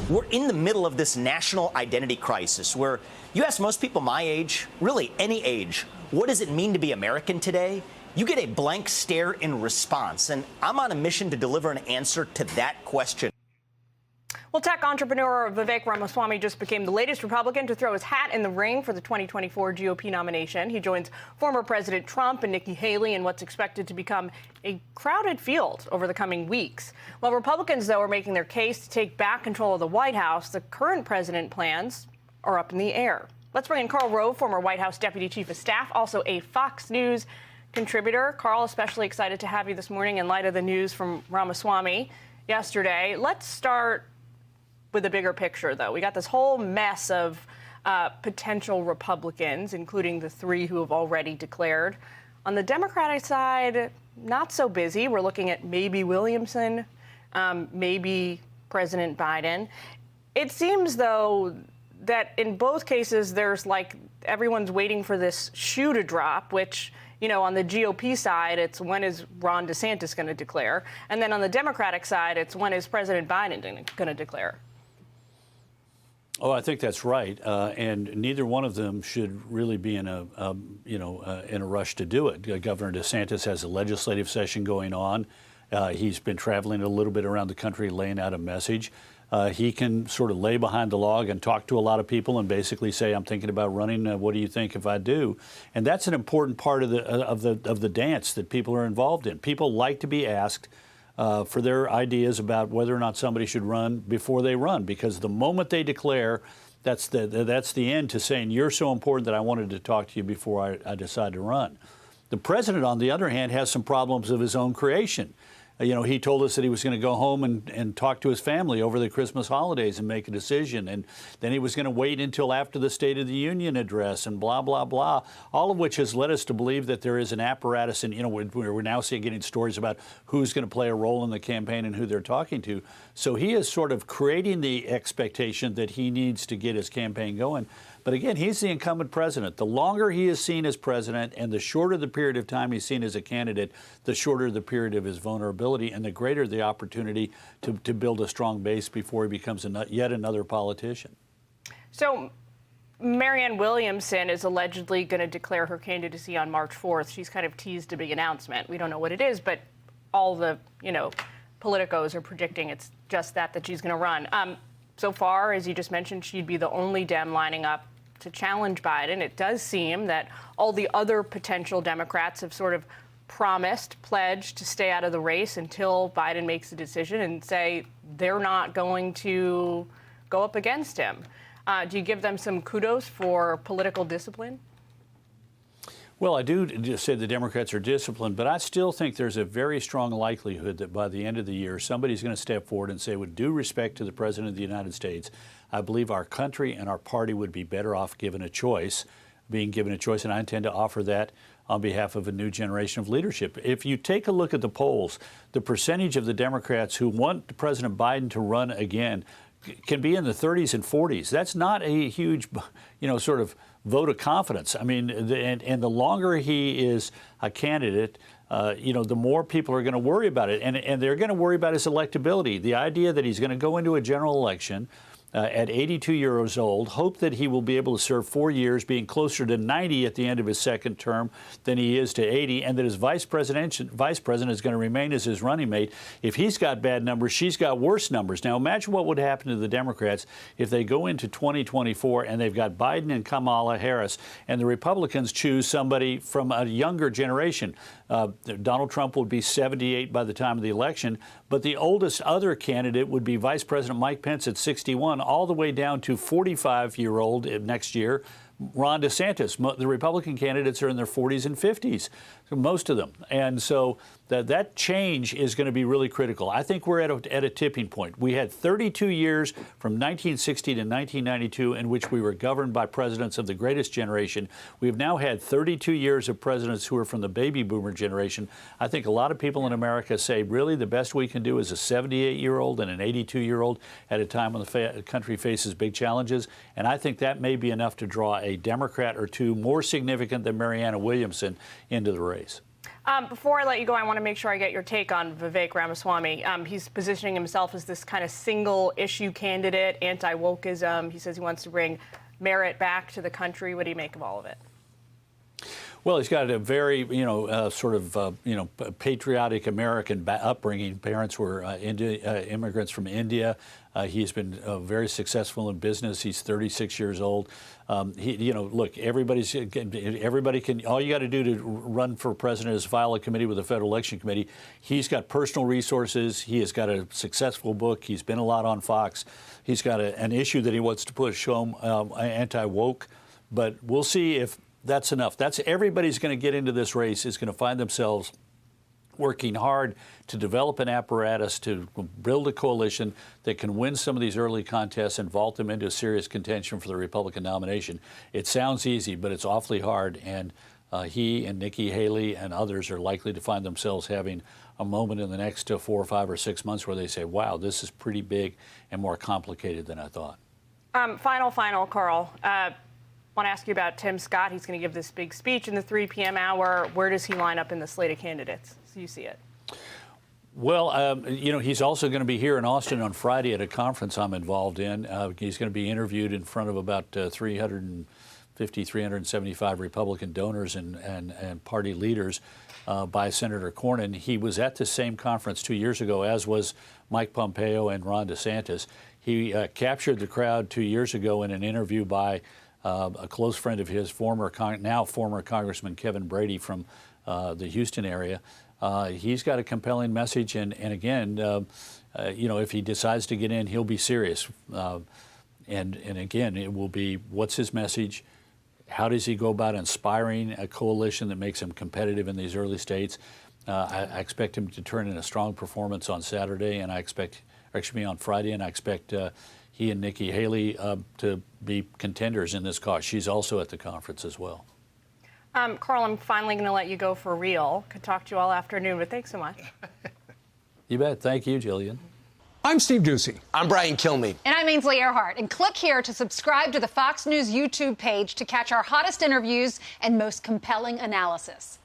We're in the middle of this national identity crisis where you ask most people my age, really any age, what does it mean to be American today? You get a blank stare in response, and I'm on a mission to deliver an answer to that question. Well, tech entrepreneur Vivek Ramaswamy just became the latest Republican to throw his hat in the ring for the 2024 GOP nomination. He joins former President Trump and Nikki Haley in what's expected to become a crowded field over the coming weeks. While Republicans, though, are making their case to take back control of the White House, the current president plans are up in the air. Let's bring in Karl Rove, former White House Deputy Chief of Staff, also a Fox News contributor. Karl, especially excited to have you this morning in light of the news from Ramaswamy yesterday. Let's start with a bigger picture, though. We got this whole mess of potential Republicans, including the three who have already declared. On the Democratic side, not so busy. We're looking at maybe Williamson, maybe President Biden. It seems, though, that in both cases, there's like everyone's waiting for this shoe to drop, which, you know, on the GOP side, it's when is Ron DeSantis going to declare? And then on the Democratic side, it's when is President Biden going to declare? Oh, I think that's right, and neither one of them should really be in a in a rush to do it. Governor DeSantis has a legislative session going on. He's been traveling a little bit around the country, laying out a message. He can sort of lay behind the log and talk to a lot of people and basically say, "I'm thinking about running. What do you think if I do?" And that's an important part of the dance that people are involved in. People like to be asked for their ideas about whether or not somebody should run before they run, because the moment they declare, that's the end to saying, you're so important that I wanted to talk to you before I decide to run. The president, on the other hand, has some problems of his own creation. You know, he told us that he was going to go home and talk to his family over the Christmas holidays and make a decision. And then he was going to wait until after the State of the Union address and blah, blah, blah, all of which has led us to believe that there is an apparatus. And, you know, we're now getting stories about who's going to play a role in the campaign and who they're talking to. So he is sort of creating the expectation that he needs to get his campaign going. But again, he's the incumbent president. The longer he is seen as president and the shorter the period of time he's seen as a candidate, the shorter the period of his vulnerability and the greater the opportunity to build a strong base before he becomes yet another politician. So Marianne Williamson is allegedly going to declare her candidacy on March 4th. She's kind of teased a big announcement. We don't know what it is, but all the, politicos are predicting it's just that she's going to run. So far, as you just mentioned, she'd be the only Dem lining up to challenge Biden. It does seem that all the other potential Democrats have sort of pledged to stay out of the race until Biden makes a decision and say they're not going to go up against him. Do you give them some kudos for political discipline? Well, I do say the Democrats are disciplined, but I still think there's a very strong likelihood that by the end of the year, somebody's going to step forward and say, with due respect to the President of the United States, I believe our country and our party would be better off being given a choice, and I intend to offer that on behalf of a new generation of leadership. If you take a look at the polls, the percentage of the Democrats who want President Biden to run again can be in the 30s and 40s. That's not a huge, sort of vote of confidence. I mean, and the longer he is a candidate, the more people are going to worry about it. And they're going to worry about his electability. The idea that he's going to go into a general election at 82 years old, hope that he will be able to serve 4 years, being closer to 90 at the end of his second term than he is to 80, and that his vice president is going to remain as his running mate. If he's got bad numbers, she's got worse numbers. Now, imagine what would happen to the Democrats if they go into 2024 and they've got Biden and Kamala Harris, and the Republicans choose somebody from a younger generation. Donald Trump would be 78 by the time of the election, but the oldest other candidate would be Vice President Mike Pence at 61, all the way down to 45-year-old next year, Ron DeSantis. The Republican candidates are in their 40s and 50s, most of them. And so that change is going to be really critical. I think we're at a tipping point. We had 32 years from 1960 to 1992 in which we were governed by presidents of the greatest generation. We've now had 32 years of presidents who are from the baby boomer generation. I think a lot of people in America say, really, the best we can do is a 78-year-old and an 82-year-old at a time when the country faces big challenges. And I think that may be enough to draw a Democrat or two more significant than Marianne Williamson into the race. Before I let you go, I want to make sure I get your take on Vivek Ramaswamy. He's positioning himself as this kind of single-issue candidate, anti-wokeism. He says he wants to bring merit back to the country. What do you make of all of it? Well, he's got a very, patriotic American upbringing. Parents were immigrants from India. He's been very successful in business. He's 36 years old. Look, everybody can. All you got to do to run for president is file a committee with the Federal Election Committee. He's got personal resources. He has got a successful book. He's been a lot on Fox. He's got an issue that he wants to push home, anti-woke. But we'll see if that's enough. Everybody's going to get into this race is going to find themselves working hard to develop an apparatus to build a coalition that can win some of these early contests and vault them into serious contention for the Republican nomination. It sounds easy, but it's awfully hard. And he and Nikki Haley and others are likely to find themselves having a moment in the next 4 or 5 or 6 months where they say, wow, this is pretty big and more complicated than I thought. Final, Karl. I want to ask you about Tim Scott. He's going to give this big speech in the 3 p.m. hour. Where does he line up in the slate of candidates? So you see it. Well, he's also going to be here in Austin on Friday at a conference I'm involved in. He's going to be interviewed in front of about 375 Republican donors and party leaders by Senator Cornyn. He was at the same conference 2 years ago, as was Mike Pompeo and Ron DeSantis. He captured the crowd 2 years ago in an interview by a close friend of his, now former Congressman Kevin Brady from the Houston area. He's got a compelling message, and again, if he decides to get in, he'll be serious. And again, it will be, what's his message? How does he go about inspiring a coalition that makes him competitive in these early states? I expect him to turn in a strong performance on Saturday, and on Friday, and I expect he and Nikki Haley to be contenders in this cause. She's also at the conference as well. Karl, I'm finally going to let you go for real. Could talk to you all afternoon, but thanks so much. You bet. Thank you, Jillian. I'm Steve Doocy. I'm Brian Kilmeade. And I'm Ainsley Earhart. And click here to subscribe to the Fox News YouTube page to catch our hottest interviews and most compelling analysis.